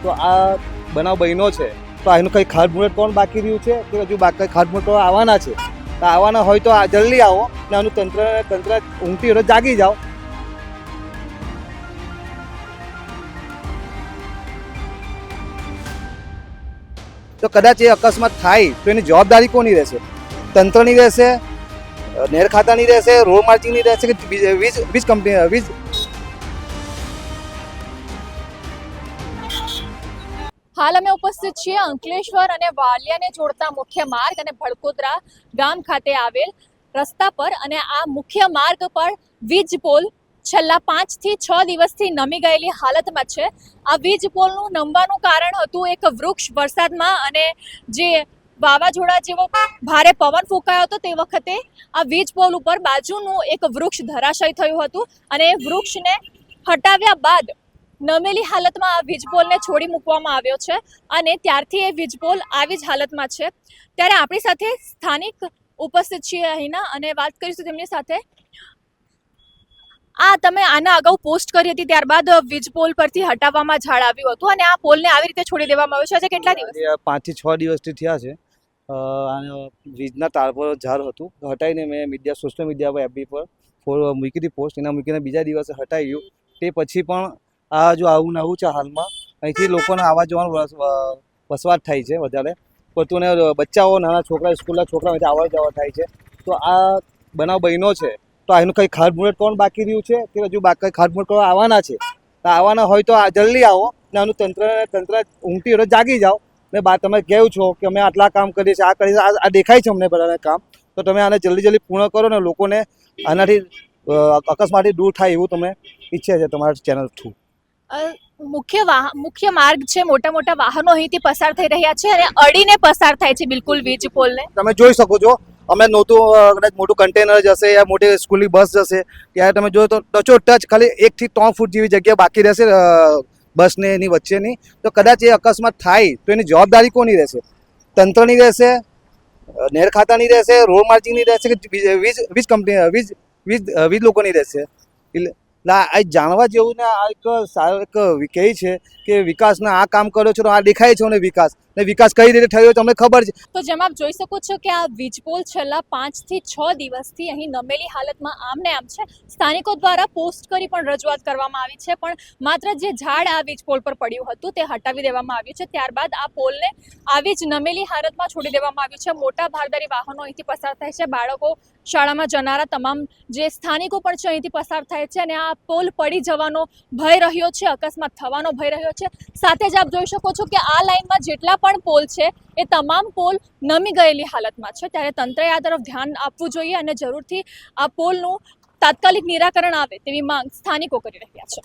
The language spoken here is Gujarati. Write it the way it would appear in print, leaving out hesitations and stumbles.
તો આ બનાવ બન્યો છે તો એનું કંઈ ખાતમુહૂર્ત કોણ બાકી રહ્યું છે કે હજુ બાકી ખાતમુહૂર્ત આવવાના છે? તો આવવાના હોય તો જલ્દી આવો ને આનું તંત્ર ઊંઘતી હોય તો જાગી જાઓ. તો કદાચ એ અકસ્માત થાય તો એની જવાબદારી કોની રહેશે? તંત્રની રહેશે, નેર ખાતાની રહેશે, રોડ માર્જિંગની રહેશે કે વીજ કંપની વીજ? હાલ અમે ઉપસ્થિત છીએ અંકલેશ્વર અને વાલિયાને જોડતા મુખ્ય માર્ગ અને ભડકોદરા ગામ ખાતે આવેલ રસ્તા પર, અને આ મુખ્ય માર્ગ પર વીજ પોલ છેલ્લા 5 થી 6 દિવસથી નમી ગયેલી હાલતમાં છે. આ વીજ પોલનું નમવાનું કારણ હતું એક વૃક્ષ વરસાદમાં અને જે વાવાઝોડા જેવો ભારે પવન ફૂંકાયો હતો તે વખતે આ વીજ પોલ ઉપર બાજુનું એક વૃક્ષ ધરાશય થયું હતું અને એ વૃક્ષને હટાવ્યા બાદ નમેલી હાલતમાં આ વીજ પોલને છોડી મૂકવામાં આવ્યો છે અને ત્યારથી એ વીજ પોલ આવી જ હાલતમાં છે. ત્યારે આપણી સાથે સ્થાનિક ઉપસ્થિત છીએ અહીંના અને વાત કરીશું તેમની સાથે. આ તમે આના અગાઉ પોસ્ટ કરી હતી, ત્યારબાદ વીજ પોલ પરથી હટાવવામાં ઝાડ આવ્યું હતું અને આ પોલને આવી રીતે છોડી દેવામાં આવ્યો છે. આજે કેટલા દિવસ? 5 થી 6 દિવસથી થયા છે. વીજના તાર પર ઝાડ હતું, હટાવીને મેં સોશિયલ મીડિયા પર એફબી પર મૂકી હતી પોસ્ટ. એના મૂકીને બીજા દિવસે હટાવી ગયું. તે પછી પણ આ જો આવું નવું છે હાલમાં, અહીંથી લોકોને આવવા જવાનું વસવાટ થાય છે વધારે પડતું, ને બચ્ચાઓ નાના છોકરા સ્કૂલના છોકરા અહીંથી આવવા જવા થાય છે. તો આ બનાવ બન્યો છે તો એનું કંઈ ખાતમુહૂર્ત કોણ બાકી રહ્યું છે કે હજુ બાકી ખાતમુહૂર્ત કરવા આવવાના છે? તો આવવાના હોય તો જલ્દી આવો ને આનું તંત્ર ઊંઘતી હોય તો જાગી જાઓ ને તમે કહો છો કે અમે આટલા કામ કરીએ છીએ, આ કરીએ છીએ, આ દેખાય છે અમને બધાને કામ, તો તમે આને જલ્દી પૂર્ણ કરો ને લોકોને આનાથી અકસ્માતથી દૂર થાય એવું તમે ઈચ્છે છે તમારા ચેનલ થ્રુ. મુખ્ય માર્ગ છે, મોટા મોટા વાહનો અહીંથી પસાર થઈ રહ્યા છે અને અડીને પસાર થાય છે બિલકુલ વીજ પોલને. તમે જોઈ શકો છો, અમે કદાચ મોટું કન્ટેનર જશે યા મોટી સ્કૂલની બસ જશે ત્યારે તમે જો તો ટચો ટચ ખાલી 1 થી 3 ફૂટ જેવી જગ્યા બાકી રહેશે બસને એની વચ્ચેની. તો કદાચ એ અકસ્માત થાય તો એની જવાબદારી કોની રહેશે? તંત્રની રહેશે, નેર ખાતાની રહેશે, રોડ માર્જિંગની રહેશે કે વીજ કંપની વીજ લોકોની રહેશે? એટલે આ જાણવા જેવું ને આ એક સારો એક કહે છે કે વિકાસને આ કામ કર્યો છે તો આ દેખાય છે ને વિકાસ કઈ રીતે થયો તમને ખબર છે. તો જેમ આપ જોઈ શકો છો કે આ વીજ પોલ છેલ્લા 5 થી 6 દિવસથી અહીં નમેલી હાલતમાં આમને આમ છે. સ્થાનિકો દ્વારા પોસ્ટ કરી પણ રજૂઆત કરવામાં આવી છે, પણ માત્ર જે ઝાડ આ વીજ પોલ પર પડ્યું હતું તે હટાવી દેવામાં આવ્યું છે. ત્યારબાદ આ પોલને આવી જ નમેલી હાલતમાં છોડી દેવામાં આવ્યું છે. મોટા ભારદારી વાહનો અહીંથી પસાર થાય છે, બાળકો શાળામાં જનારા તમામ જે સ્થાનિકો પણ છે અહીંથી પસાર થાય છે અને આ પોલ પડી જવાનો ભય રહ્યો છે, અકસ્માત થવાનો ભય રહ્યો છે. સાથે જ આપ જોઈ શકો છો કે આ લાઇનમાં જેટલા પણ પોલ છે એ તમામ પોલ નમી ગયેલી હાલતમાં છે. ત્યારે તંત્રએ આ તરફ ધ્યાન આપવું જોઈએ અને જરૂરથી આ પોલનું તાત્કાલિક નિરાકરણ આવે તેવી માંગ સ્થાનિકો કરી રહ્યા છે.